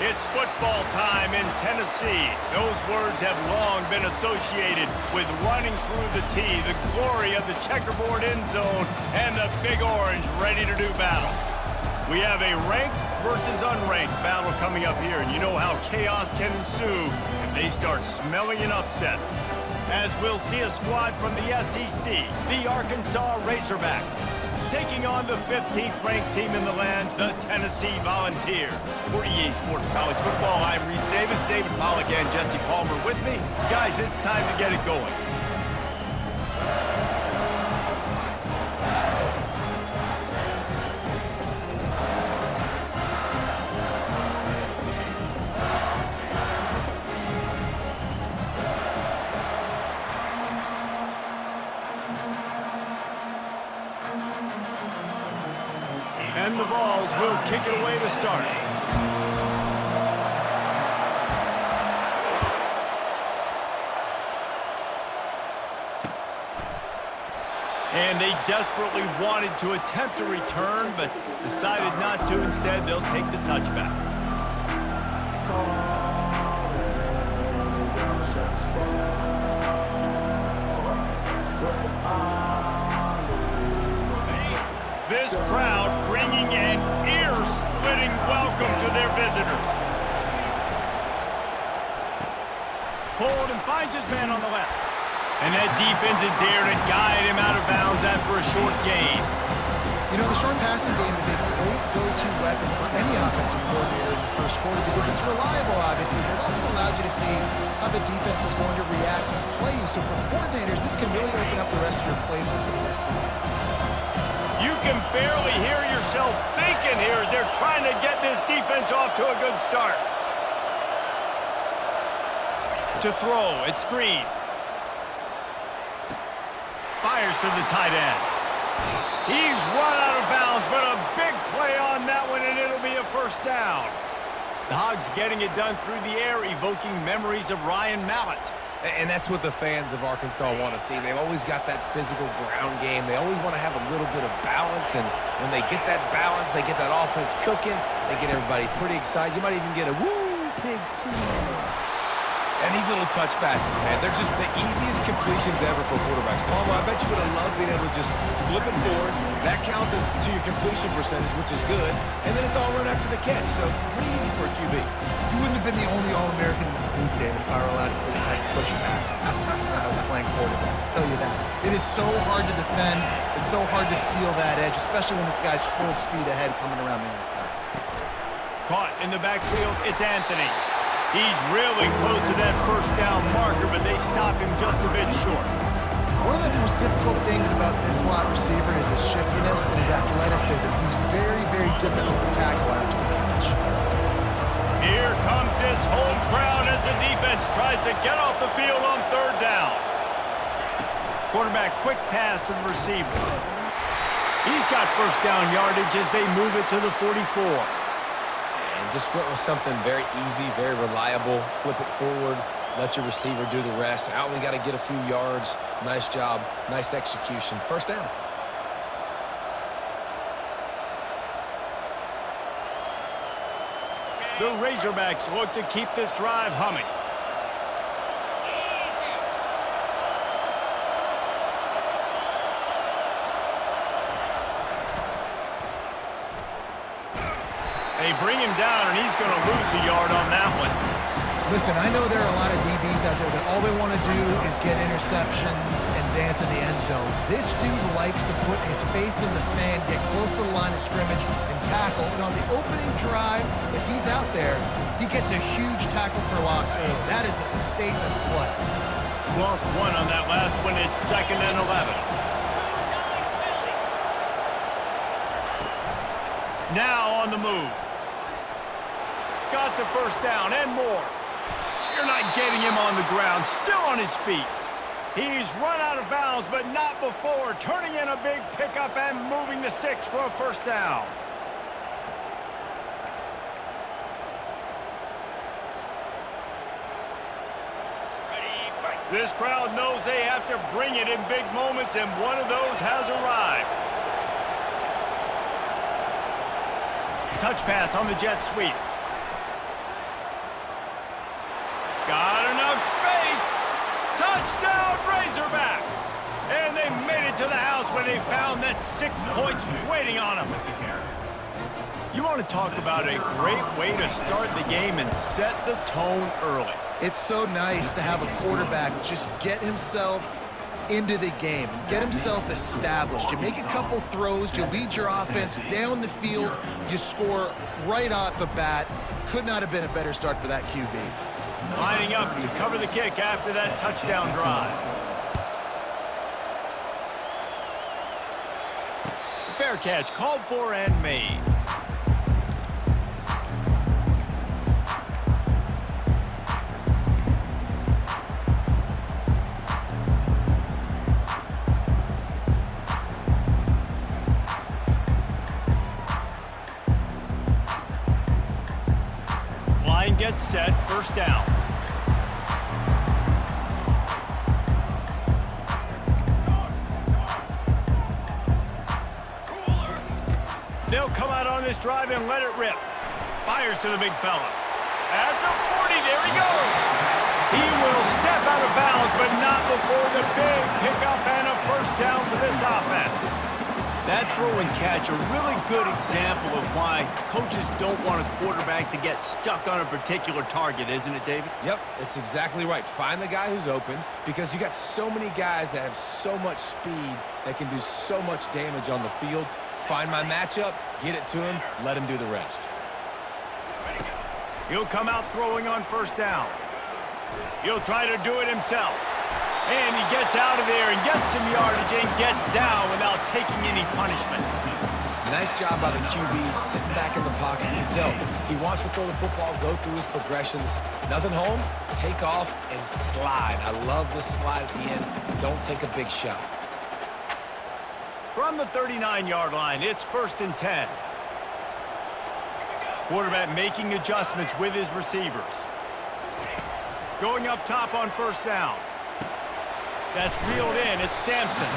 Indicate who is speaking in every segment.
Speaker 1: It's football time in Tennessee. Those words have long been associated with running through the tee, the glory of the checkerboard end zone, and the Big Orange ready to do battle. We have a ranked versus unranked battle coming up here, and you know how chaos can ensue if they start smelling an upset. As we'll see a squad from the SEC, the Arkansas Razorbacks, taking on the 15th ranked team in the land, the Tennessee Volunteers. For EA Sports College Football, I'm Reese Davis, David Pollack, and Jesse Palmer with me. Guys, it's time to get it going. And the Vols will kick it away to start. And they desperately wanted to attempt a return, but decided not to. Instead, they'll take the touchback. This crowd bringing an ear-splitting welcome to their visitors. Hold and finds his man on the left. And that defense is there to guide him out of bounds after a short gain.
Speaker 2: You know, the short passing game is a great go-to weapon for any offensive coordinator in the first quarter because it's reliable, obviously, but it also allows you to see how the defense is going to react and play you. So for coordinators, this can really open up the rest of your playbook for the rest of the game.
Speaker 1: You can barely hear yourself thinking here as they're trying to get this defense off to a good start. To throw, it's Green. Fires to the tight end. He's run out of bounds, but a big play on that one, and it'll be a first down. The Hogs getting it done through the air, evoking memories of Ryan Mallett.
Speaker 3: And that's what the fans of Arkansas want to see. They've always got that physical ground game. They always want to have a little bit of balance, and when they get that balance, they get that offense cooking, they get everybody pretty excited. You might even get a woo, pig see.
Speaker 4: And these little touch passes, man, they're just the easiest completions ever for quarterbacks. Palmer, I bet you would have loved being able to just flip it forward. That counts as to your completion percentage, which is good. And then it's all run after the catch, so pretty easy for a QB.
Speaker 2: You wouldn't have been the only All-American in this booth, David, if I were allowed to play like push passes when I was playing quarterback. I'll tell you that. It is so hard to defend. It's so hard to seal that edge, especially when this guy's full speed ahead coming around the outside.
Speaker 1: Caught in the backfield, it's Anthony. He's really close to that first down marker, but they stop him just a bit short.
Speaker 2: One of the most difficult things about this slot receiver is his shiftiness and his athleticism. He's very, very difficult to tackle after the catch.
Speaker 1: Here comes this home crowd as the defense tries to get off the field on third down. Quarterback quick pass to the receiver. He's got first down yardage as they move it to the 44.
Speaker 3: And just went with something very easy, very reliable. Flip it forward, let your receiver do the rest. I only got to get a few yards. Nice job, nice execution. First down.
Speaker 1: The Razorbacks look to keep this drive humming. They bring him down, and he's going to lose a yard on that one.
Speaker 2: Listen, I know there are a lot of DBs out there that all they want to do is get interceptions and dance in the end zone. This dude likes to put his face in the fan, get close to the line of scrimmage, and tackle. And on the opening drive, if he's out there, he gets a huge tackle for loss. That is a statement play.
Speaker 1: Lost one on that last one. It's 2nd and 11. Now on the move. Got the first down and more. You're not getting him on the ground. Still on his feet. He's run out of bounds, but not before. Turning in a big pickup and moving the sticks for a first down. This crowd knows they have to bring it in big moments, and one of those has arrived. Touch pass on the jet sweep. Got enough space. Touchdown, Razorbacks. And they made it to the house when they found that 6 points waiting on them. You want to talk about a great way to start the game and set the tone early.
Speaker 2: It's so nice to have a quarterback just get himself into the game, get himself established. You make a couple throws, you lead your offense down the field, you score right off the bat. Could not have been a better start for that QB.
Speaker 1: Lining up to cover the kick after that touchdown drive. Fair catch called for and made. Line gets set, first down. They'll come out on this drive and let it rip. Fires to the big fella. At the 40, there he goes. He will step out of bounds, but not before the big pickup and a first down for this offense. That throw and catch, a really good example of why coaches don't want a quarterback to get stuck on a particular target, isn't it, David?
Speaker 3: Yep, it's exactly right. Find the guy who's open, because you got so many guys that have so much speed that can do so much damage on the field. Find my matchup, get it to him, let him do the rest.
Speaker 1: He'll come out throwing on first down. He'll try to do it himself. And he gets out of there and gets some yardage and gets down without taking any punishment.
Speaker 3: Nice job by the QB, sitting back in the pocket. You can tell he wants to throw the football, go through his progressions. Nothing home, take off and slide. I love the slide at the end. Don't take a big shot.
Speaker 1: From the 39-yard line, it's 1st and 10. Quarterback making adjustments with his receivers. Going up top on first down. That's reeled in. It's Sampson.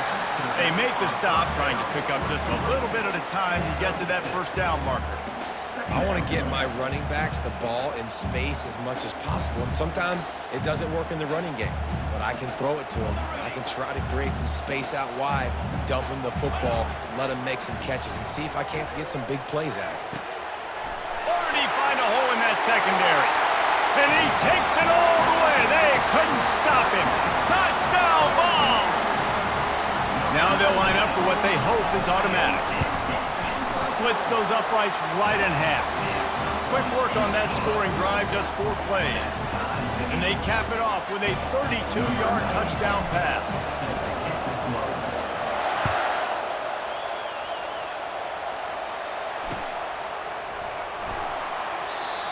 Speaker 1: They make the stop, trying to pick up just a little bit at a time to get to that first down marker.
Speaker 3: I want to get my running backs the ball in space as much as possible, and sometimes it doesn't work in the running game, but I can throw it to them. I can try to create some space out wide, dump them the football, let them make some catches, and see if I can't get some big plays out of it.
Speaker 1: Or did he find a hole in that secondary? And he takes it all the way. They couldn't stop him. Touchdown ball! Now they'll line up for what they hope is automatic. Splits those uprights right in half. Quick work on that scoring drive, just 4 plays. And they cap it off with a 32-yard touchdown pass.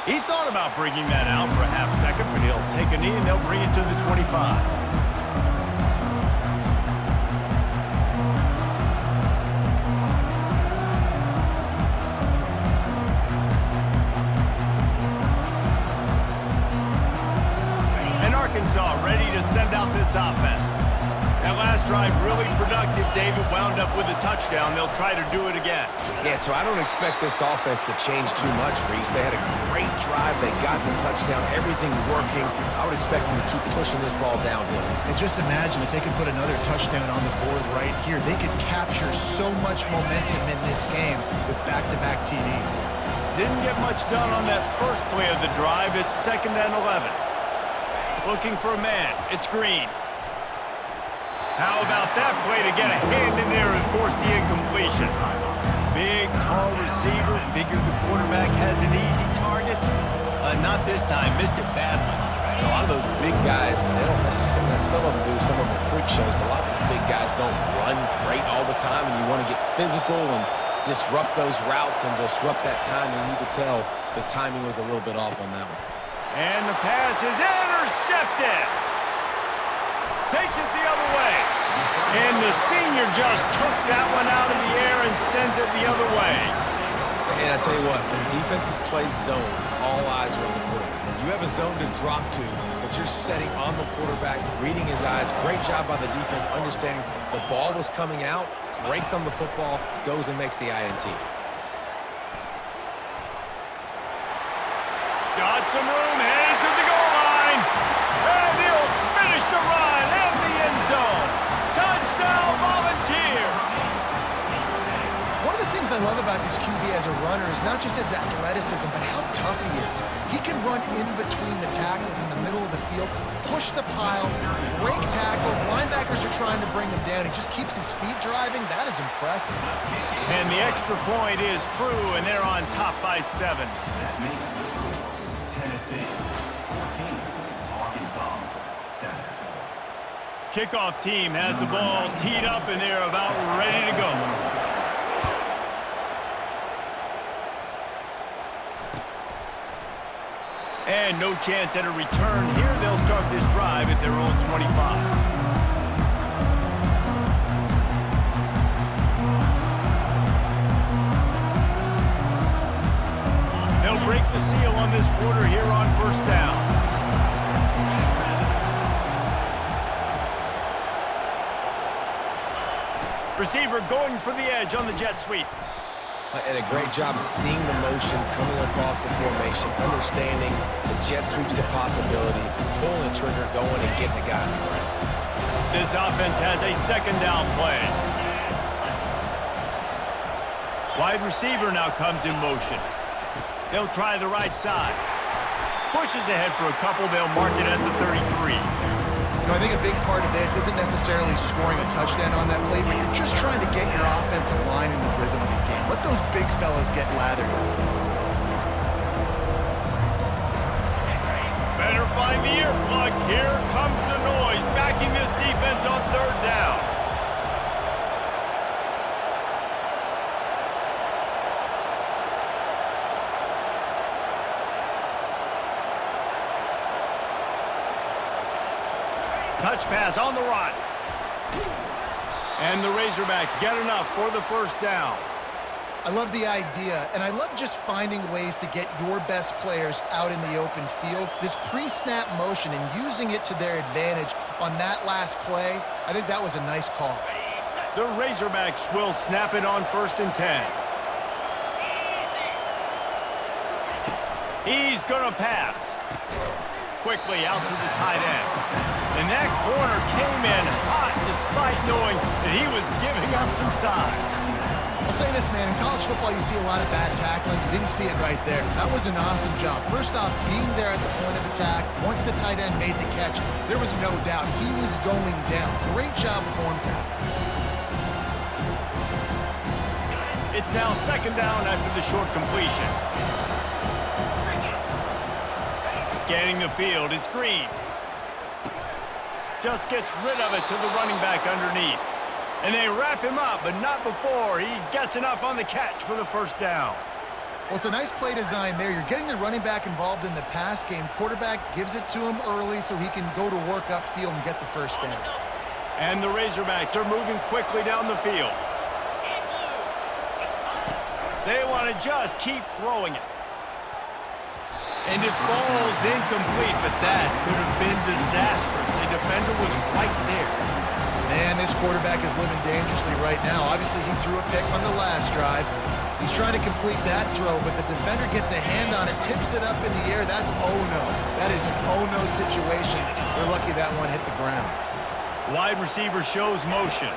Speaker 1: He thought about bringing that out for a half second, but he'll take a knee and they'll bring it to the 25. And Arkansas ready to send out this offense. That last drive really productive. David wound up with a touchdown. They'll try to do it again.
Speaker 3: Yeah, so I don't expect this offense to change too much, Reese. They had a great drive. They got the touchdown. Everything working. I would expect them to keep pushing this ball downhill.
Speaker 2: And just imagine if they could put another touchdown on the board right here. They could capture so much momentum in this game with back-to-back TDs.
Speaker 1: Didn't get much done on that first play of the drive. It's 2nd and 11. Looking for a man. It's Green. How about that play to get a hand in there and force the incompletion? Big, tall receiver. Figured the quarterback has an easy target. Not this time. Missed it badly.
Speaker 3: A lot of those big guys, they don't necessarily, some of them do, some of them are freak shows, but a lot of these big guys don't run great all the time, and you want to get physical and disrupt those routes and disrupt that timing. You could tell the timing was a little bit off on that one.
Speaker 1: And the pass is intercepted. Takes it the other way. And the senior just took that one out of the air and sends it the other way.
Speaker 3: And I tell you what, when defenses play zone, all eyes are on the quarterback. You have a zone to drop to, but you're setting on the quarterback, reading his eyes. Great job by the defense, understanding the ball was coming out, breaks on the football, goes and makes the INT.
Speaker 1: Got some room, headed to the goal line.
Speaker 2: love about this QB as a runner is not just his athleticism, but how tough he is. He can run in between the tackles in the middle of the field, push the pile, break tackles. Linebackers are trying to bring him down. He just keeps his feet driving. That is impressive.
Speaker 1: And the extra point is true, and they're on top by 7.
Speaker 5: That makes Tennessee 14, Arkansas 7.
Speaker 1: Kickoff team has the ball teed up, and they're about ready to go. And no chance at a return here. They'll start this drive at their own 25. They'll break the seal on this quarter here on first down. Receiver going for the edge on the jet sweep.
Speaker 4: And a great job seeing the motion coming across the formation, understanding the jet sweep's a possibility, pulling the trigger, going and getting the guy on the ground.
Speaker 1: This offense has a second down play. Wide receiver now comes in motion. They'll try the right side. Pushes ahead for a couple. They'll mark it at the 33.
Speaker 2: You know, I think a big part of this isn't necessarily scoring a touchdown on that play, but you're just trying to get your offensive line in the rhythm of the game. Let those big fellas get lathered up.
Speaker 1: Better find the earplugs. Here comes the noise, backing this defense on third down. Touch pass on the run. And the Razorbacks get enough for the first down.
Speaker 2: I love the idea, and I love just finding ways to get your best players out in the open field. This pre-snap motion and using it to their advantage on that last play, I think that was a nice call.
Speaker 1: The Razorbacks will snap it on 1st and 10. He's going to pass. Quickly out to the tight end. And that corner came in hot despite knowing that he was giving up some size.
Speaker 2: I'll say this, man, in college football you see a lot of bad tackling. You didn't see it right there. That was an awesome job. First off, being there at the point of attack. Once the tight end made the catch, there was no doubt he was going down. Great job form tackle.
Speaker 1: It's now second down after the short completion. Scanning the field, it's Green. Just gets rid of it to the running back underneath. And they wrap him up, but not before he gets enough on the catch for the first down.
Speaker 2: Well, it's a nice play design there. You're getting the running back involved in the pass game. Quarterback gives it to him early so he can go to work upfield and get the first down.
Speaker 1: And the Razorbacks are moving quickly down the field. They want to just keep throwing it. And it falls incomplete, but that could have been disastrous. A defender was right there.
Speaker 2: Man, this quarterback is living dangerously right now. Obviously, he threw a pick on the last drive. He's trying to complete that throw, but the defender gets a hand on it, tips it up in the air. That's oh-no. That is an oh-no situation. They're lucky that one hit the ground.
Speaker 1: Wide receiver shows motion.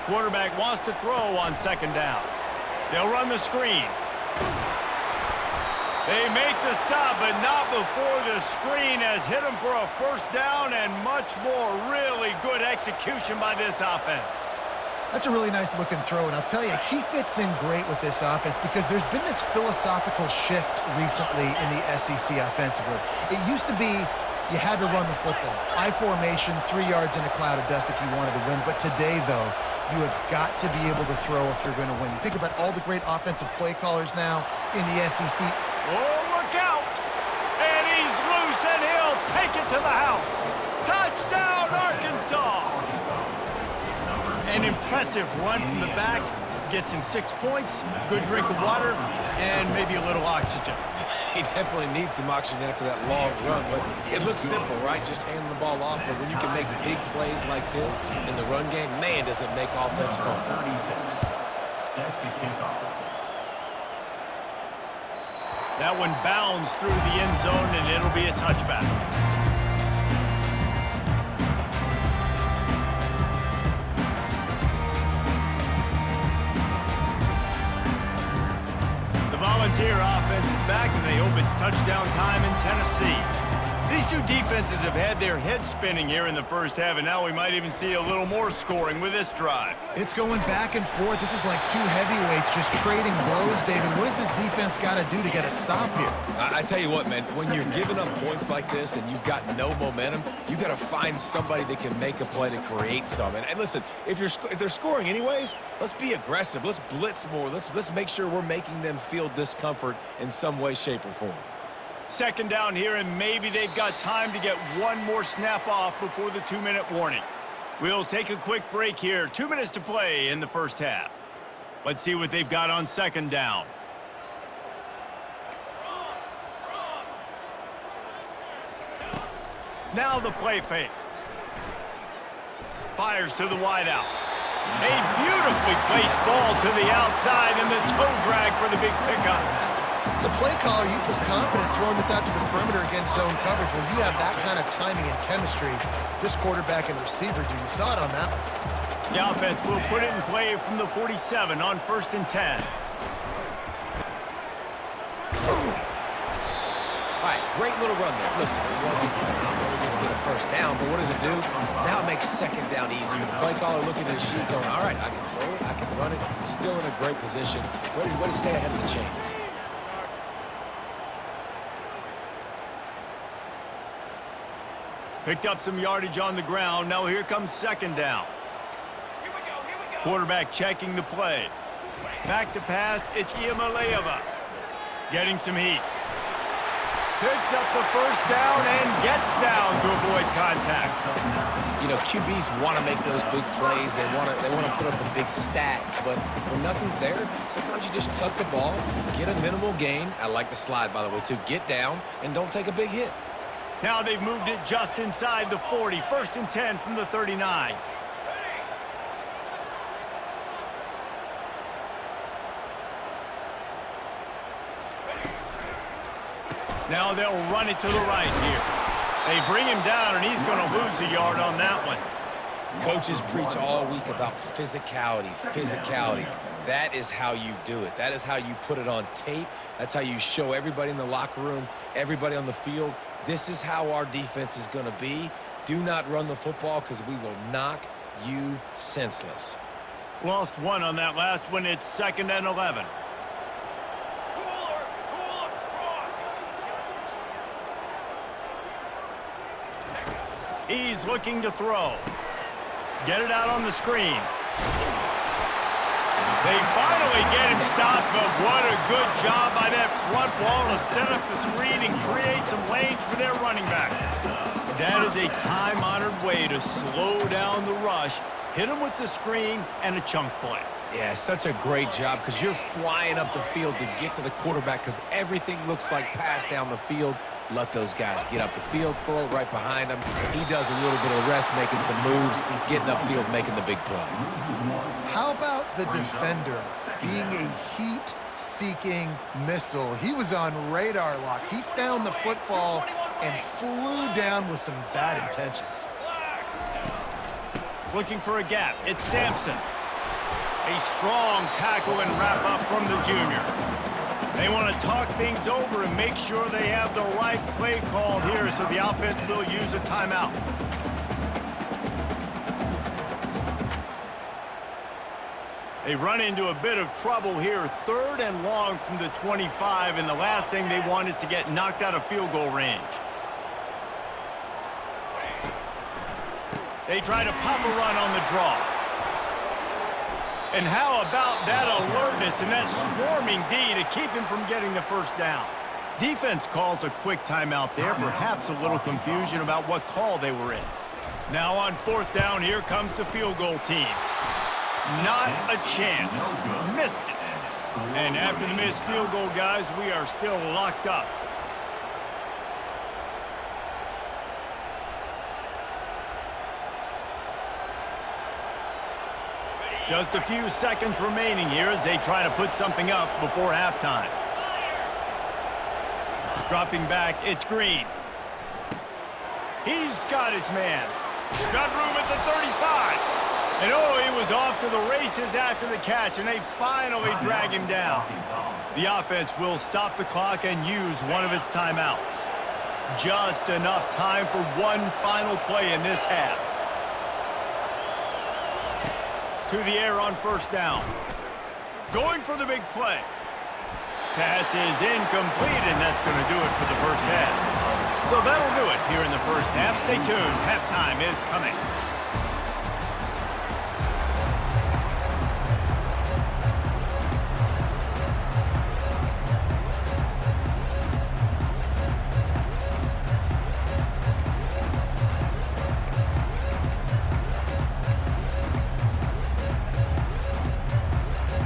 Speaker 1: Quarterback wants to throw on second down. They'll run the screen. They make the stop, but not before the screen has hit them for a first down and much more. Really good execution by this offense.
Speaker 2: That's a really nice looking throw, and I'll tell you, he fits in great with this offense because there's been this philosophical shift recently in the SEC offensively. It used to be you had to run the football. I formation, 3 yards in a cloud of dust if you wanted to win. But today, though, you have got to be able to throw if you're going to win. You think about all the great offensive play callers now in the SEC.
Speaker 1: Oh, look out! And he's loose, and he'll take it to the house. Touchdown, Arkansas! An impressive run from the back. Gets him 6 points, good drink of water, and maybe a little oxygen.
Speaker 4: He definitely needs some oxygen after that long run, but it looks simple, right? Just handing the ball off, but when you can make big plays like this in the run game, man, does it make offense fun.
Speaker 5: 36, set to kick off.
Speaker 1: That one bounds through the end zone, and it'll be a touchback. Frontier offense is back, and they hope it's touchdown time in Tennessee. These two defenses have had their heads spinning here in the first half, and now we might even see a little more scoring with this drive.
Speaker 2: It's going back and forth. This is like two heavyweights just trading blows, David. What does this defense got to do to get a stop here?
Speaker 4: I tell you what, man, when you're giving up points like this and you've got no momentum, you got to find somebody that can make a play to create some. And listen, if they're scoring anyways, let's be aggressive. Let's blitz more. Let's make sure we're making them feel discomfort in some way, shape, or form.
Speaker 1: Second down here, and maybe they've got time to get one more snap off before the 2-minute warning. We'll take a quick break here. 2 minutes to play in the first half. Let's see what they've got on second down. Now the play fake. Fires to the wideout. A beautifully placed ball to the outside, and the toe drag for the big pickup.
Speaker 2: The play caller, you feel confident throwing this out to the perimeter against zone coverage. When you have that kind of timing and chemistry, this quarterback and receiver do. You saw it on that one.
Speaker 1: The offense will put it in play from the 47 on 1st and 10.
Speaker 3: All right, great little run there. Listen, it wasn't phenomenal. We didn't get a first down, but what does it do? Now it makes second down easier. The play caller looking at his sheet going, all right, I can throw it, I can run it. Still in a great position. Way to stay ahead of the chains.
Speaker 1: Picked up some yardage on the ground. Now here comes second down. Quarterback checking the play. Back to pass. It's Iamaleava. Getting some heat. Picks up the first down and gets down to avoid contact.
Speaker 3: You know, QBs want to make those big plays. They want to put up the big stats. But when nothing's there, sometimes you just tuck the ball, get a minimal gain. I like the slide, by the way, too. Get down and don't take a big hit.
Speaker 1: Now they've moved it just inside the 40. 1st and 10 from the 39. Now they'll run it to the right here. They bring him down, and he's going to lose a yard on that one.
Speaker 3: Coaches preach all week about physicality. That is how you do it. That is how you put it on tape. That's how you show everybody in the locker room, everybody on the field, this is how our defense is going to be. Do not run the football because we will knock you senseless.
Speaker 1: Lost one on that last one. It's 2nd and 11. He's looking to throw. Get it out on the screen. They finally get him stopped, but what a good job by that front wall to set up the screen and create some lanes for their running back. That is a time-honored way to slow down the rush, hit him with the screen, and a chunk play.
Speaker 3: Yeah, such a great job because you're flying up the field to get to the quarterback because everything looks like pass down the field. Let those guys get up the field, throw it right behind him. He does a little bit of the rest, making some moves, getting upfield, making the big play.
Speaker 2: How about the defender being a heat-seeking missile? He was on radar lock. He found the football and flew down with some bad intentions.
Speaker 1: Looking for a gap. It's Sampson. A strong tackle and wrap up from the junior. They want to talk things over and make sure they have the right play called here, so the offense will use a timeout. They run into a bit of trouble here. 3rd and long from the 25, and the last thing they want is to get knocked out of field goal range. They try to pop a run on the draw. And how about that alertness and that swarming D to keep him from getting the first down? Defense calls a quick timeout there, perhaps a little confusion about what call they were in. Now on 4th down, here comes the field goal team. Not a chance. Missed it. And after the missed field goal, guys, we are still locked up. Just a few seconds remaining here as they try to put something up before halftime. Dropping back, it's Green. He's got his man. Got room at the 35. And oh, he was off to the races after the catch, and they finally drag him down. The offense will stop the clock and use one of its timeouts. Just enough time for one final play in this half. To the air on first down. Going for the big play. Pass is incomplete, and that's going to do it for the first half. So that'll do it here in the first half. Stay tuned. Halftime is coming.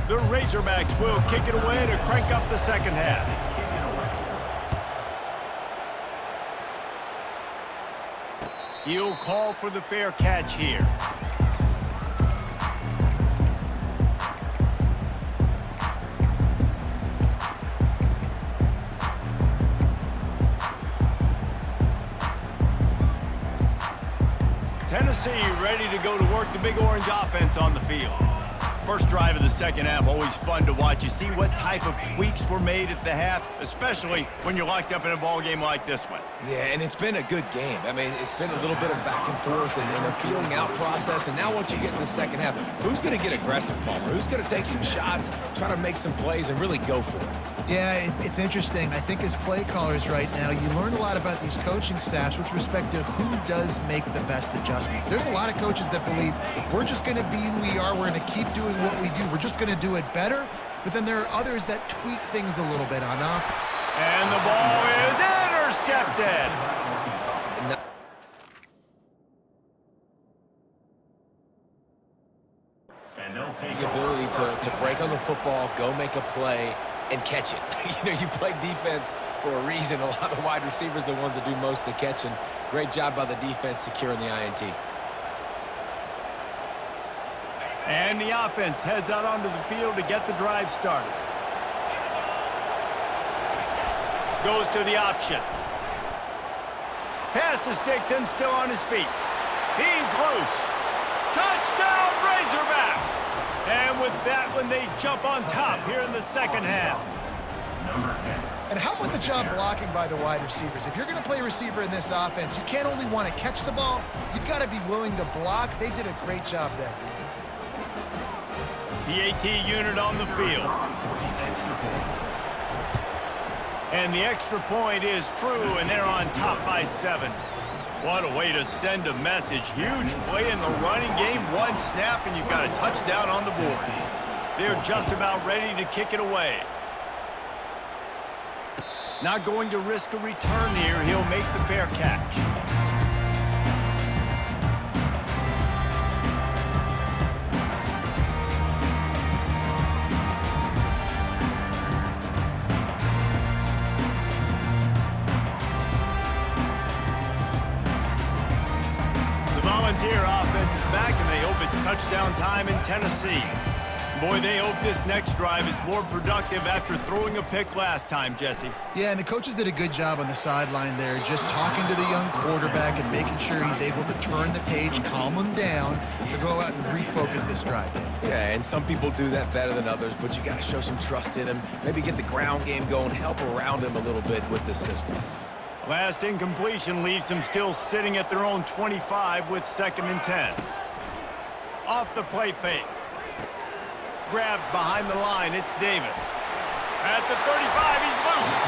Speaker 1: The Razorbacks will kick it away to crank up the second half. He'll call for the fair catch here. Tennessee ready to go to work the Big Orange offense on the field. First drive of the second half, always fun to watch. You see what type of tweaks were made at the half, especially when you're locked up in a ball game like this one.
Speaker 3: Yeah, and it's been a good game. I mean, it's been a little bit of back and forth and a feeling out process. And now once you get in the second half, who's going to get aggressive, Palmer? Who's going to take some shots, try to make some plays, and really go for it?
Speaker 2: Yeah, it's interesting. I think as play callers right now, you learn a lot about these coaching staffs with respect to who does make the best adjustments. There's a lot of coaches that believe we're just going to be who we are. We're going to keep doing what we do. We're just going to do it better. But then there are others that tweak things a little bit on offense.
Speaker 1: And the ball is intercepted.
Speaker 5: And they'll take
Speaker 3: The ability to break on the football, go make a play, and catch it. You know, you play defense for a reason. A lot of wide receivers are the ones that do most of the catching. Great job by the defense securing the INT.
Speaker 1: And the offense heads out onto the field to get the drive started. Goes to the option. Pass the sticks and still on his feet. He's loose. Touchdown, Razorbacks! And with that one, they jump on top here in the second half.
Speaker 5: number 10.
Speaker 2: And how about the job blocking by the wide receivers? If you're going to play receiver in this offense, you can't only want to catch the ball, you've got to be willing to block. They did a great job there.
Speaker 1: PAT unit on the field. And the extra point is true, and they're on top by 7. What a way to send a message. Huge play in the running game. One snap, and you've got a touchdown on the board. They're just about ready to kick it away. Not going to risk a return here. He'll make the fair catch. Volunteer offense is back, and they hope it's touchdown time in Tennessee. Boy, they hope this next drive is more productive after throwing a pick last time, Jesse.
Speaker 2: Yeah, and the coaches did a good job on the sideline there, just talking to the young quarterback and making sure he's able to turn the page, calm him down, to go out and refocus this drive.
Speaker 3: Yeah, and some people do that better than others, but you got to show some trust in him. Maybe get the ground game going, help around him a little bit with the system.
Speaker 1: Last incompletion leaves them still sitting at their own 25 with 2nd and 10. Off the play fake. Grabbed behind the line, it's Davis. At the 35, he's loose.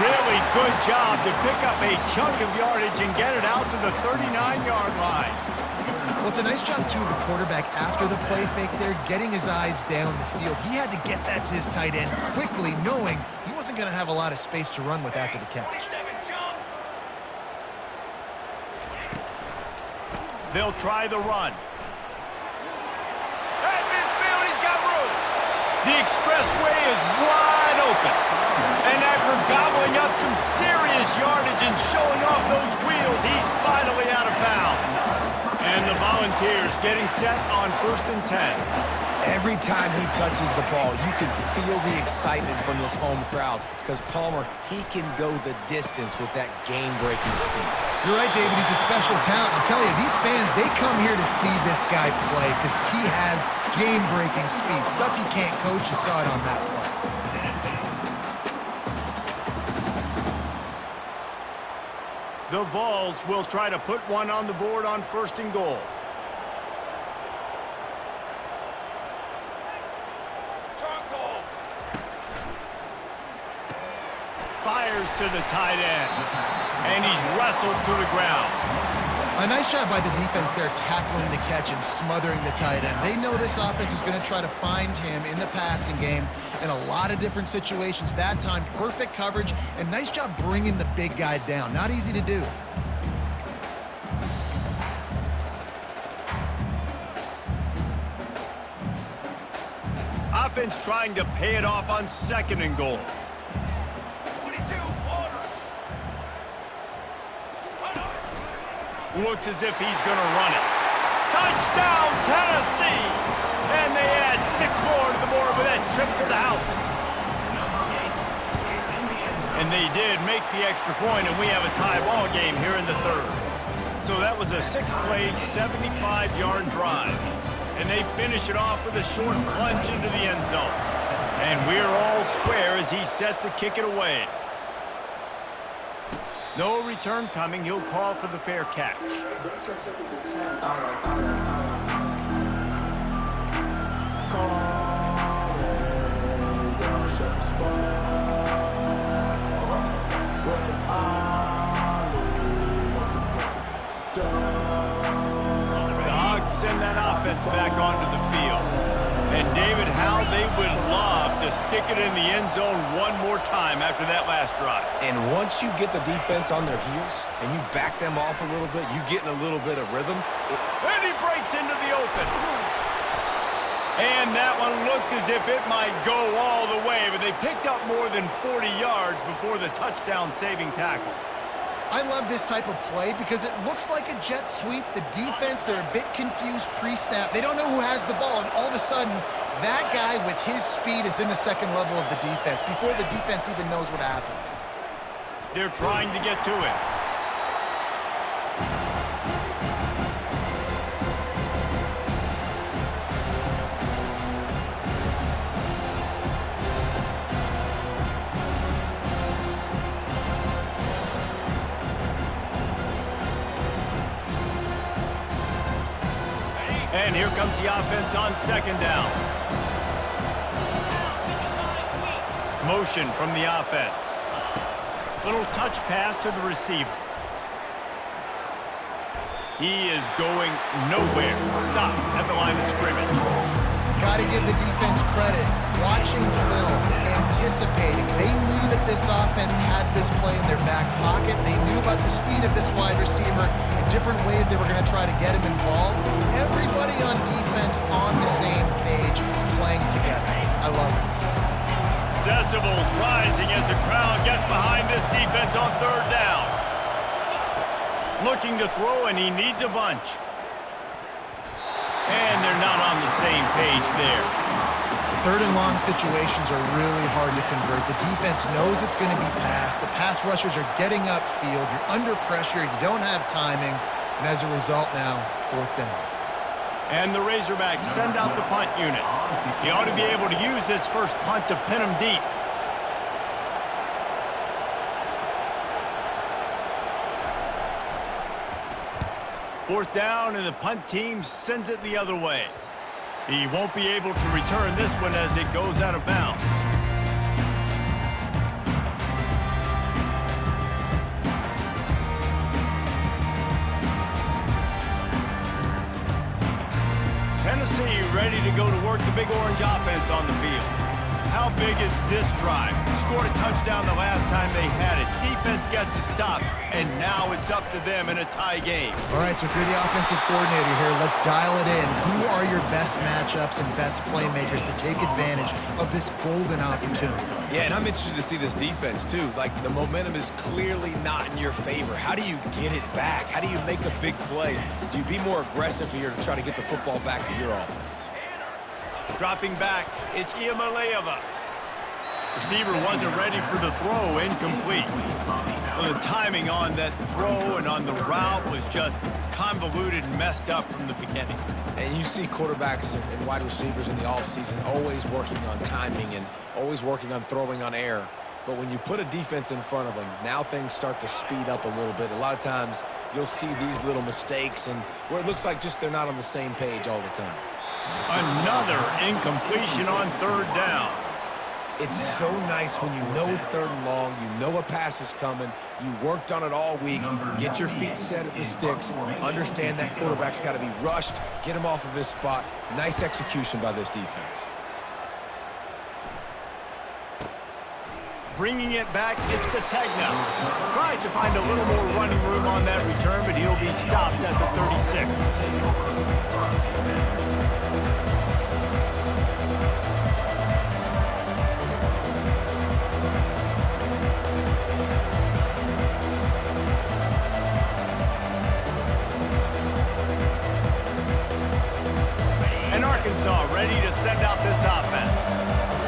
Speaker 1: Really good job to pick up a chunk of yardage and get it out to the 39-yard line.
Speaker 2: Well, it's a nice job, too, of the quarterback after the play fake there, getting his eyes down the field. He had to get that to his tight end quickly, knowing he wasn't going to have a lot of space to run with after the catch.
Speaker 1: They'll try the run. At midfield, he's got room. The expressway is wide open. And after gobbling up some serious yardage and showing off those wheels, he's finally out of bounds. And the Volunteers getting set on 1st and 10.
Speaker 3: Every time he touches the ball, you can feel the excitement from this home crowd because Palmer, he can go the distance with that game-breaking speed.
Speaker 2: You're right, David. He's a special talent. I'll tell you, these fans, they come here to see this guy play because he has game-breaking speed. Stuff you can't coach. You saw it on that play.
Speaker 1: The Vols will try to put one on the board on 1st and goal. Fires to the tight end, and he's wrestled to the ground.
Speaker 2: A nice job by the defense there tackling the catch and smothering the tight end. They know this offense is going to try to find him in the passing game in a lot of different situations. That time, perfect coverage, and nice job bringing the big guy down. Not easy to do.
Speaker 1: Offense trying to pay it off on 2nd and goal. Looks as if he's going to run it. Touchdown, Tennessee! And they add 6 more to the board with that trip to the house. And they did make the extra point, and we have a tie ball game here in the 3rd. So that was a 6-play, 75-yard drive. And they finish it off with a short plunge into the end zone. And we're all square as he's set to kick it away. No return coming. He'll call for the fair catch. The Hogs send that offense back onto the field. And David, how they would love to stick it in the end zone one more time after that last drive.
Speaker 4: And once you get the defense on their heels and you back them off a little bit, you get in a little bit of rhythm.
Speaker 1: And he breaks into the open. And that one looked as if it might go all the way, but they picked up more than 40 yards before the touchdown-saving tackle.
Speaker 2: I love this type of play because it looks like a jet sweep. The defense, they're a bit confused pre-snap. They don't know who has the ball, and all of a sudden, that guy with his speed is in the 2nd level of the defense before the defense even knows what happened.
Speaker 1: They're trying to get to it. And here comes the offense on 2nd down. Motion from the offense. Little touch pass to the receiver. He is going nowhere. Stop at the line of scrimmage.
Speaker 2: Got to give the defense credit. Watching film, anticipating. They knew that this offense had this play in their back pocket. They knew about the speed of this wide receiver and different ways they were going to try to get him involved. Everybody on defense on the same page, playing together. I love it.
Speaker 1: Decibels rising as the crowd gets behind this defense on 3rd down. Looking to throw, and he needs a bunch. And they're not on the same page there.
Speaker 2: 3rd and long situations are really hard to convert. The defense knows it's going to be passed. The pass rushers are getting upfield. You're under pressure. You don't have timing. And as a result now, 4th down.
Speaker 1: And the Razorbacks send out the punt unit. He ought to be able to use this first punt to pin him deep. Fourth down, and the punt team sends it the other way. He won't be able to return this one as it goes out of bounds. Tennessee ready to go to work the Big Orange offense on the field. How big is this drive? Scored a touchdown the last time they had it. Defense gets a stop, and now it's up to them in a tie game.
Speaker 2: All right, so if you're the offensive coordinator here, let's dial it in. Who are your best matchups and best playmakers to take advantage of this golden opportunity?
Speaker 4: Yeah, and I'm interested to see this defense, too. Like, the momentum is clearly not in your favor. How do you get it back? How do you make a big play? Do you be more aggressive here to try to get the football back to your offense?
Speaker 1: Dropping back, it's Iamaleava. Receiver wasn't ready for the throw, incomplete. Well, the timing on that throw and on the route was just convoluted and messed up from the beginning.
Speaker 4: And you see quarterbacks and wide receivers in the offseason always working on timing and always working on throwing on air. But when you put a defense in front of them, now things start to speed up a little bit. A lot of times you'll see these little mistakes and where it looks like just they're not on the same page all the time.
Speaker 1: Another incompletion on third down.
Speaker 4: It's so nice when you know it's third and long, you know a pass is coming, you worked on it all week, get your feet set at the sticks, understand that quarterback's got to be rushed, get him off of his spot. Nice execution by this defense.
Speaker 1: Bringing it back, it's Sategna. Tries to find a little more running room on that return, but he'll be stopped at the 36. Arkansas ready to send out this offense.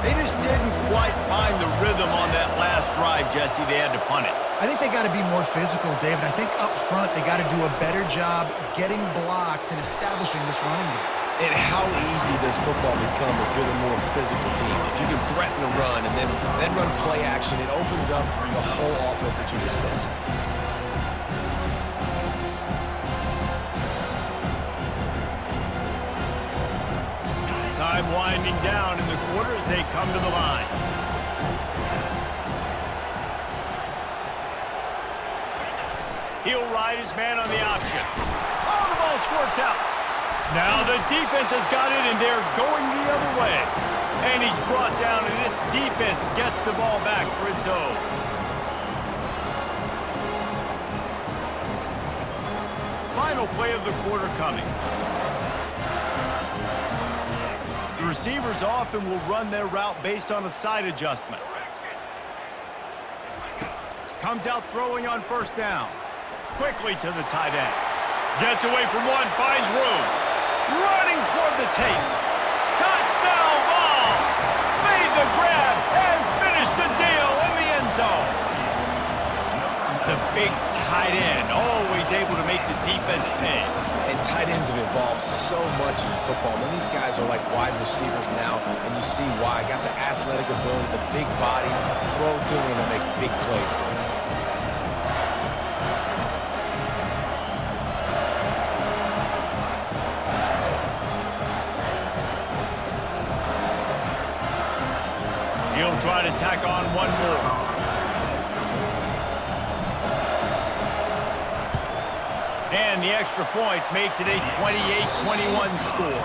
Speaker 1: They just didn't quite find the rhythm on that last drive, Jesse. They had to punt it.
Speaker 2: I think they got to be more physical, David. I think up front they got to do a better job getting blocks and establishing this running game.
Speaker 4: And how easy does football become if you're the more physical team? If you can threaten the run and then run play action, it opens up the whole offense that you just mentioned.
Speaker 1: Time winding down in the quarter as they come to the line. He'll ride his man on the option. Oh, the ball squirts out. Now the defense has got it, and they're going the other way. And he's brought down, and this defense gets the ball back for its own. Final play of the quarter coming. The receivers often will run their route based on a side adjustment. Comes out throwing on first down. Quickly to the tight end. Gets away from one, finds room. Running toward the tape. Touchdown ball! Made the grab and finished the deal in the end zone. The big tight end, always able to make the defense pay.
Speaker 4: And tight ends have evolved so much in football. And these guys are like wide receivers now, and you see why. Got the athletic ability, the big bodies, throw to them, and they make big plays for them.
Speaker 1: He'll try to tack on one more. And the extra point makes it a 28-21 score.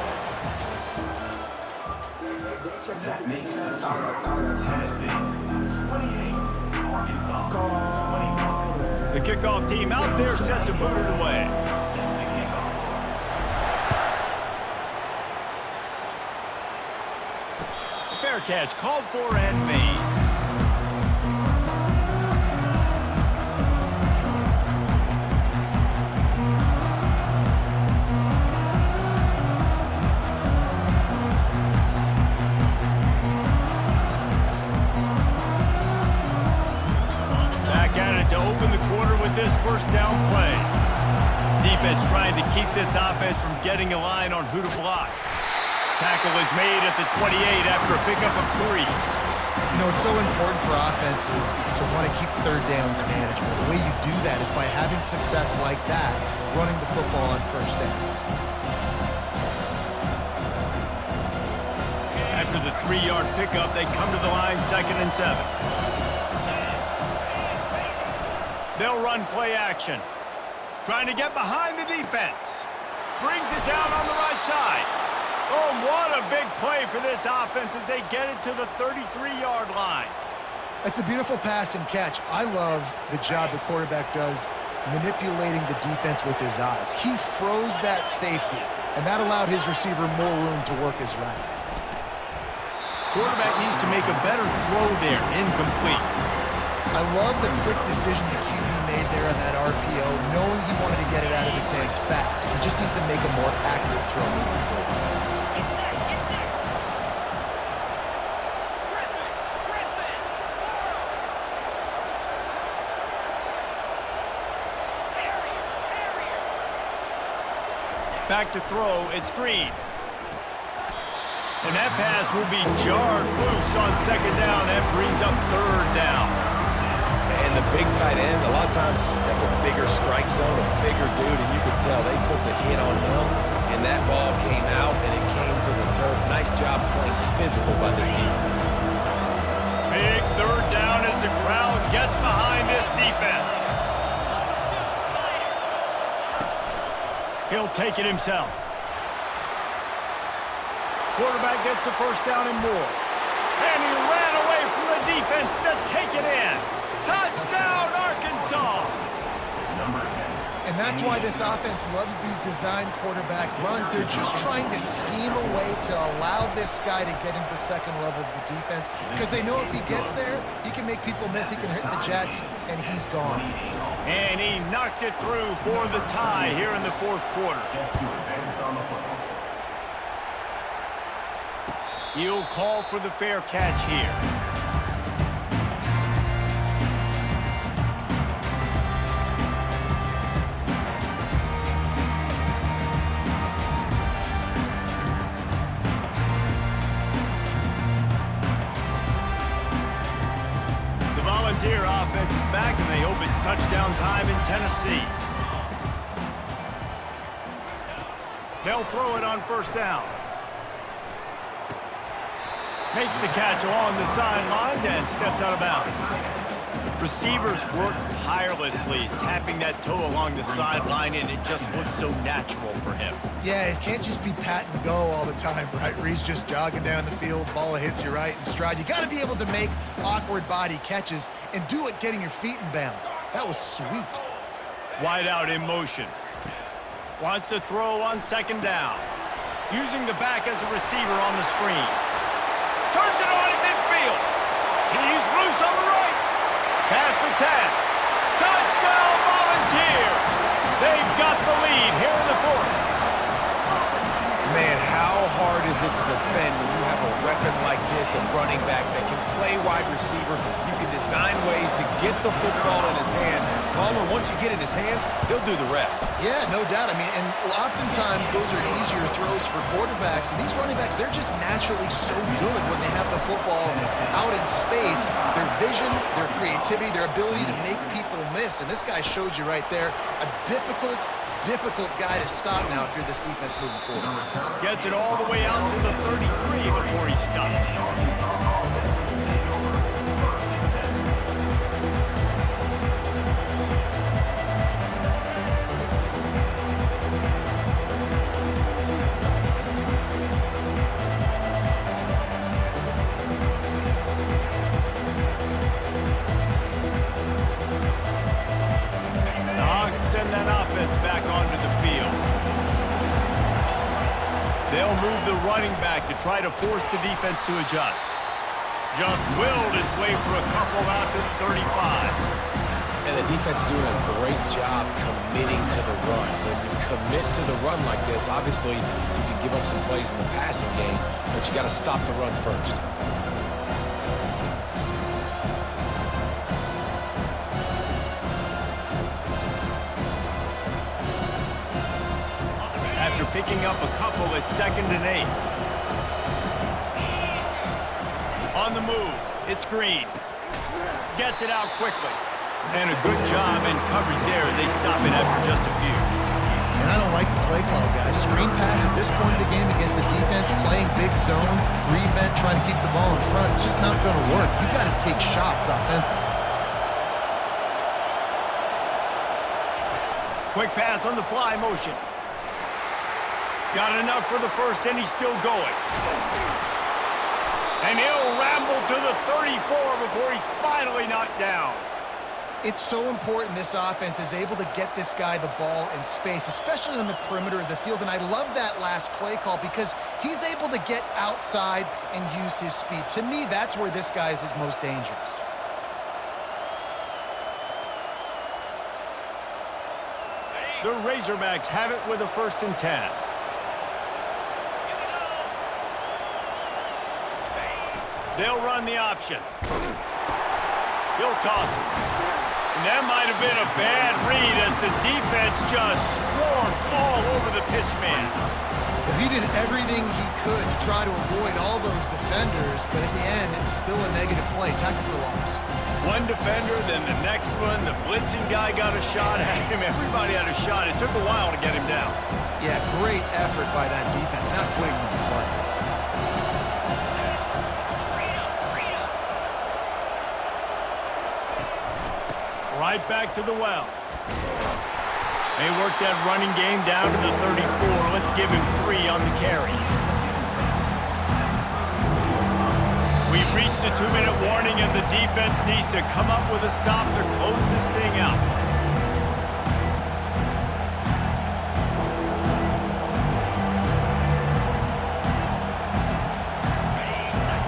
Speaker 5: That makes the score Tennessee 28, Arkansas 21.
Speaker 1: The kickoff team out there set to boot it away.
Speaker 5: Set to kick off.
Speaker 1: Fair catch called for and made. This first down play. Defense trying to keep this offense from getting a line on who to block. Tackle is made at the 28 after a pickup of 3.
Speaker 2: You know, it's so important for offenses to want to keep third downs manageable. The way you do that is by having success like that, running the football on first down.
Speaker 1: After the 3-yard pickup, they come to the line 2nd and 7. They'll run play action. Trying to get behind the defense. Brings it down on the right side. Oh, what a big play for this offense as they get it to the 33-yard line.
Speaker 2: It's a beautiful pass and catch. I love the job the quarterback does manipulating the defense with his eyes. He froze that safety, and that allowed his receiver more room to work his route.
Speaker 1: Quarterback needs to make a better throw there. Incomplete.
Speaker 2: I love the quick decision the QB made there on that RPO, knowing he wanted to get it out of his hands fast. He just needs to make a more accurate throw moving forward.
Speaker 1: Back to throw, it's Green. And that pass will be jarred loose on second down. That brings up third down.
Speaker 4: And the big tight end, a lot of times that's a bigger strike zone, a bigger dude, and you could tell they put the hit on him, and that ball came out, and it came to the turf. Nice job playing physical by this defense.
Speaker 1: Big third down as the crowd gets behind this defense. He'll take it himself. Quarterback gets the first down and more. And he ran away from the defense to take it in. Touchdown, Arkansas!
Speaker 2: And that's why this offense loves these design quarterback runs. They're just trying to scheme a way to allow this guy to get into the second level of the defense because they know if he gets there, he can make people miss, he can hit the Jets, and he's gone.
Speaker 1: And he knocks it through for the tie here in the fourth quarter. He'll call for the fair catch here. The Volunteer offense is back, and they hope it's touchdown time in Tennessee. They'll throw it on first down. Makes the catch along the sidelines and steps out of bounds. Receivers work tirelessly, tapping that toe along the sideline, and it just looks so natural for him.
Speaker 2: Yeah, it can't just be pat and go all the time, right? Reese just jogging down the field, ball hits you right in stride. You got to be able to make awkward body catches and do it getting your feet in bounds. That was sweet.
Speaker 1: Wide out in motion. Wants to throw on second down. Using the back as a receiver on the screen. Turns it on in midfield. He's loose on the right. Past the 10. Touchdown, Volunteers. They've got the lead here in the fourth.
Speaker 3: Man, how hard is it to defend when you have a weapon like this, a running back that can play wide receiver? You can design ways to get the football in his hand. Palmer, once you get it in his hands, he'll do the rest.
Speaker 2: Yeah, no doubt. I mean, and oftentimes those are easier throws for quarterbacks. And these running backs, they're just naturally so good when they have the football out in space. Their vision, their creativity, their ability to make people miss. And this guy showed you right there a difficult guy to stop now if you're this defense moving forward.
Speaker 1: Gets it all the way out to the 33 before he stopped. The Hawks send that offense back onto the field. They'll move the running back to try to force the defense to adjust. Just willed his way for a couple out to the 35.
Speaker 4: And the defense doing a great job committing to the run. When you commit to the run like this, obviously you can give up some plays in the passing game, but you got to stop the run first.
Speaker 1: After picking up a couple, it's 2nd and 8. On the move, it's Green. Gets it out quickly. And a good job in coverage there as they stop it after just a few.
Speaker 2: And I don't like the play call, guys. Screen pass at this point of the game against the defense, playing big zones, prevent, trying to keep the ball in front. It's just not going to work. You got to take shots offensively.
Speaker 1: Quick pass on the fly motion. Got enough for the first, and he's still going. And he'll ramble to the 34 before he's finally knocked down.
Speaker 2: It's so important this offense is able to get this guy the ball in space, especially on the perimeter of the field. And I love that last play call because he's able to get outside and use his speed. To me, that's where this guy is his most dangerous.
Speaker 1: The Razorbacks have it with a 1st and 10. They'll run the option. He'll toss it. And that might have been a bad read as the defense just swarms all over the pitch man.
Speaker 2: Well, he did everything he could to try to avoid all those defenders, but at the end, it's still a negative play. Tackle for loss.
Speaker 1: One defender, then the next one. The blitzing guy got a shot at him. Everybody had a shot. It took a while to get him down.
Speaker 2: Yeah, great effort by that defense, not quitting on the play.
Speaker 1: Right back to the well. They work that running game down to the 34. Let's give him 3 on the carry. We've reached the 2-minute warning, and the defense needs to come up with a stop to close this thing out.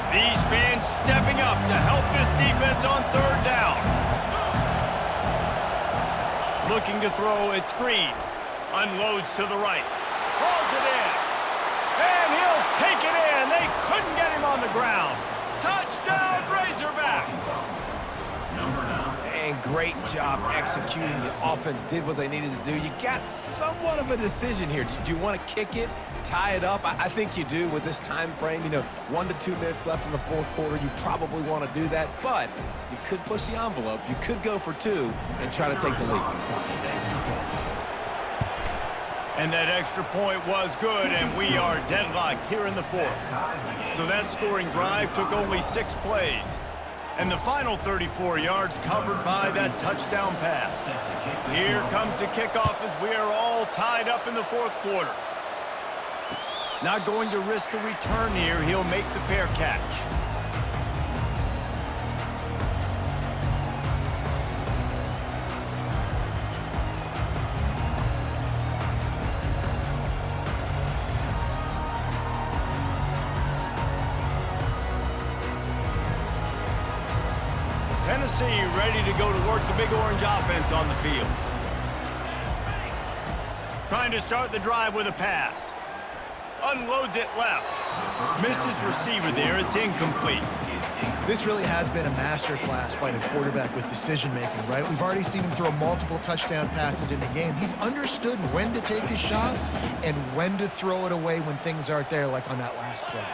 Speaker 1: These fans stepping up to help this defense on 3rd down. Looking to throw, it's Green. Unloads to the right. Pulls it in. And he'll take it in. They couldn't get him on the ground. Touchdown, Razorbacks.
Speaker 3: And great job executing. The offense did what they needed to do. You got somewhat of a decision here. Do you want to kick it, tie it up? I think you do with this time frame. You know, 1 to 2 minutes left in the 4th quarter. You probably want to do that, but you could push the envelope. You could go for 2 and try to take the lead.
Speaker 1: And that extra point was good, and we are deadlocked here in the 4th. So that scoring drive took only 6 plays. And the final 34 yards covered by that touchdown pass. Here comes the kickoff as we are all tied up in the 4th quarter. Not going to risk a return here. He'll make the fair catch. Tennessee ready to go to work the Big Orange offense on the field. Trying to start the drive with a pass. Unloads it left. Missed his receiver there. It's incomplete.
Speaker 2: This really has been a masterclass by the quarterback with decision-making, right? We've already seen him throw multiple touchdown passes in the game. He's understood when to take his shots and when to throw it away when things aren't there, like on that last play.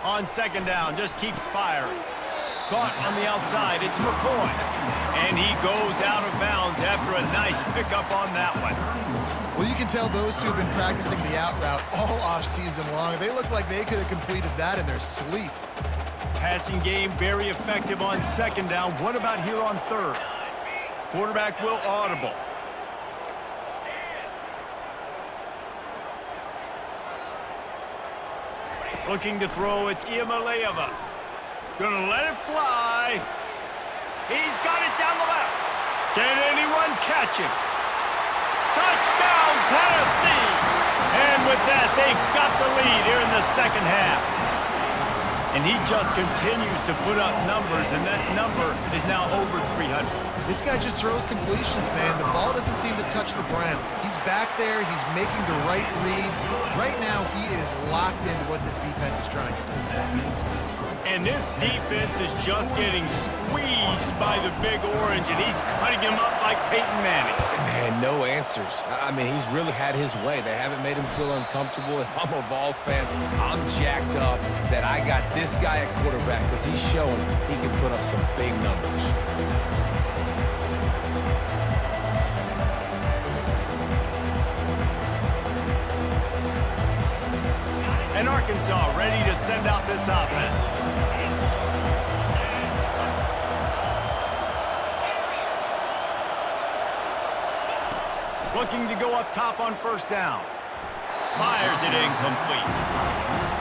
Speaker 1: On 2nd down, just keeps firing. Caught on the outside, it's McCoy. And he goes out of bounds after a nice pickup on that one.
Speaker 2: Well, you can tell those two have been practicing the out route all off-season long. They look like they could have completed that in their sleep.
Speaker 1: Passing game very effective on 2nd down. What about here on 3rd? Quarterback will audible. Looking to throw, it's Iamaleava. Gonna let it fly. He's got it down the left. Can anyone catch him? Touchdown, Tennessee! And with that, they've got the lead here in the 2nd half. And he just continues to put up numbers, and that number is now over 300.
Speaker 2: This guy just throws completions, man. The ball doesn't seem to touch the ground. He's back there. He's making the right reads. Right now, he is locked into what this defense is trying to do.
Speaker 1: And this defense is just getting squeezed by the Big Orange, and he's cutting him up like Peyton Manning.
Speaker 3: Man, no answers. I mean, he's really had his way. They haven't made him feel uncomfortable. If I'm a Vols fan, I'm jacked up that I got this guy at quarterback because he's showing he can put up some big numbers.
Speaker 1: And Arkansas ready to send out this offense. Looking to go up top on 1st down. Fires it incomplete.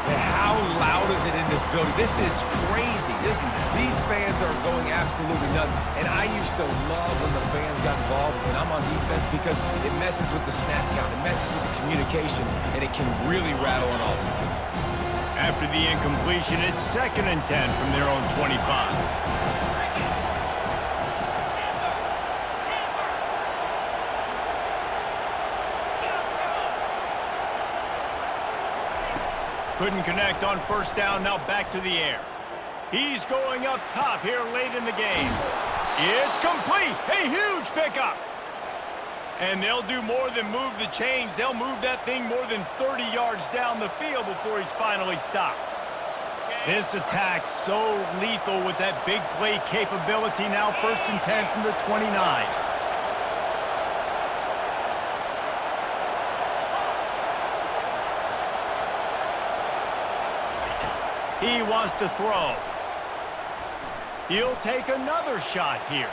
Speaker 3: And how loud is it in this building? This is crazy. These fans are going absolutely nuts. And I used to love when the fans got involved, and I'm on defense because it messes with the snap count, it messes with the communication, and it can really rattle an offense.
Speaker 1: After the incompletion, it's 2nd and 10 from their own 25. Couldn't connect on 1st down, now back to the air. He's going up top here late in the game. It's complete. A huge pickup. And they'll do more than move the chains. They'll move that thing more than 30 yards down the field before he's finally stopped. This attack so lethal with that big play capability. Now 1st and 10 from the 29. He wants to throw. He'll take another shot here.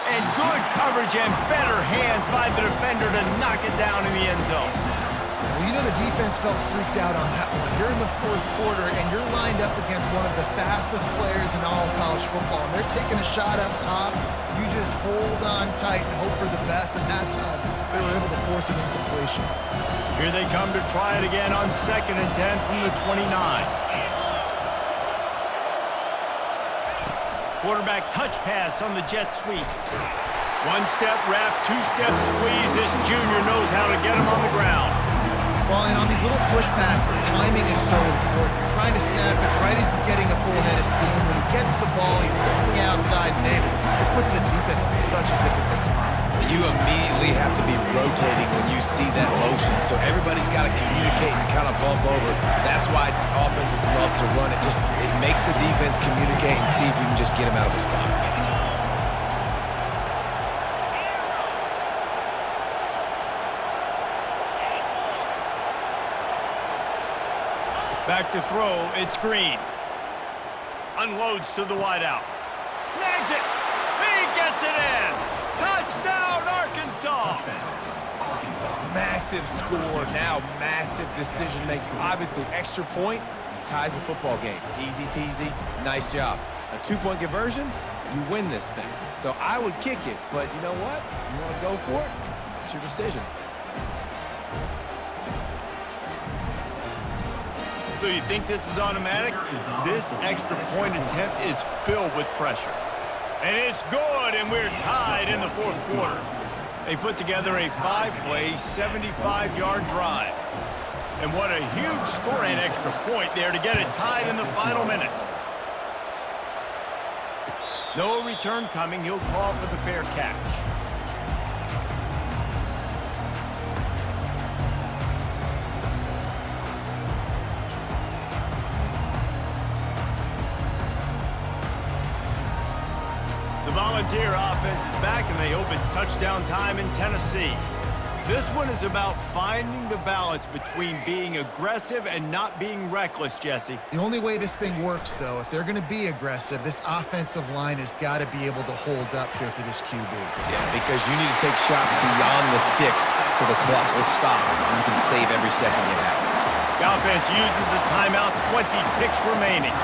Speaker 1: And good coverage and better hands by the defender to knock it down in the end zone.
Speaker 2: Well, you know the defense felt freaked out on that one. You're in the 4th quarter, and you're lined up against one of the fastest players in all of college football, and they're taking a shot up top. You just hold on tight and hope for the best, and that time they were able to force an incompletion.
Speaker 1: Here they come to try it again on 2nd and 10 from the 29. Quarterback touch pass on the jet sweep. 1-step wrap, 2-step squeeze. This junior knows how to get him on the ground.
Speaker 2: Well, and on these little push passes, timing is so important. You're trying to snap it right as he's getting a full head of steam. When he gets the ball, he's hitting the outside, David. It puts the defense in such a difficult spot.
Speaker 4: You immediately have to be rotating when you see that motion, so everybody's got to communicate and kind of bump over. That's why offenses love to run it. It makes the defense communicate and see if you can just get him out of the spot.
Speaker 1: Back to throw, it's Green. Unloads to the wideout. Snags it. He gets it in. Touchdown, Arkansas.
Speaker 3: Massive score, now massive decision-making. Obviously, extra point ties the football game. Easy peasy, nice job. A 2-point conversion, you win this thing. So I would kick it, but you know what? If you want to go for it, it's your decision.
Speaker 1: So you think this is automatic? This extra point attempt is filled with pressure. And it's good, and we're tied in the 4th quarter. They put together a 5-play, 75-yard drive. And what a huge score and extra point there to get it tied in the final minute. No return coming. He'll call for the fair catch. The Volunteer offense is back, and they hope it's touchdown time in Tennessee. This one is about finding the balance between being aggressive and not being reckless, Jesse.
Speaker 2: The only way this thing works, though, if they're going to be aggressive, this offensive line has got to be able to hold up here for this QB.
Speaker 3: Yeah, because you need to take shots beyond the sticks so the clock will stop and you can save every second you have.
Speaker 1: The offense uses a timeout, 20 ticks remaining.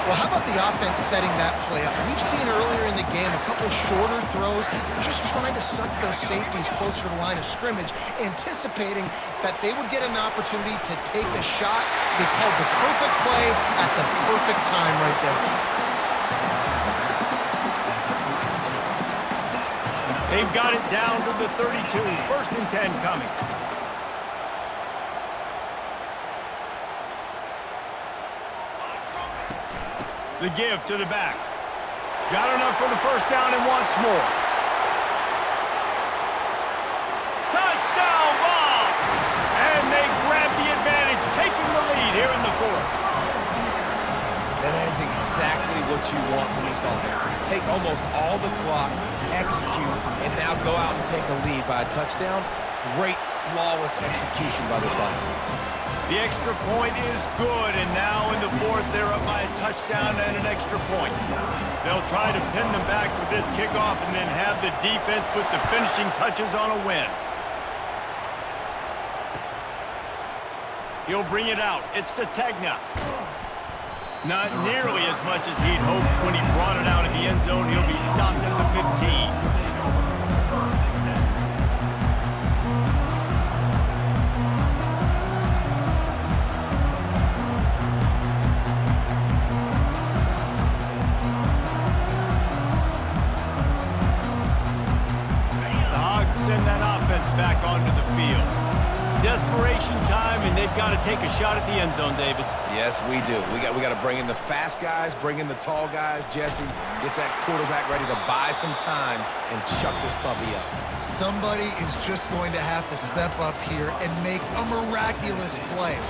Speaker 2: Well, how about the offense setting that play up? We've seen earlier in the game a couple shorter throws. They're just trying to suck those safeties closer to the line of scrimmage, anticipating that they would get an opportunity to take a shot. They called the perfect play at the perfect time right there.
Speaker 1: They've got it down to the 32. 1st and 10 coming. The give to the back. Got enough for the 1st down and wants more. Touchdown, Vols! And they grab the advantage, taking the lead here in the 4th.
Speaker 3: And that is exactly what you want from this offense. Take almost all the clock, execute, and now go out and take a lead by a touchdown. Great, flawless execution by this offense.
Speaker 1: The extra point is good, and now in the 4th, they're up by a touchdown and an extra point. They'll try to pin them back with this kickoff and then have the defense put the finishing touches on a win. He'll bring it out. It's Sategna. Not nearly as much as he'd hoped when he brought it out in the end zone. He'll be stopped at the 15. Send that offense back onto the field. Desperation time, and they've got to
Speaker 6: take a shot at the end zone, David.
Speaker 4: Yes, we do. We got to bring in the fast guys, bring in the tall guys. Jesse, get that quarterback ready to buy some time and chuck this puppy up.
Speaker 2: Somebody is just going to have to step up here and make a miraculous play.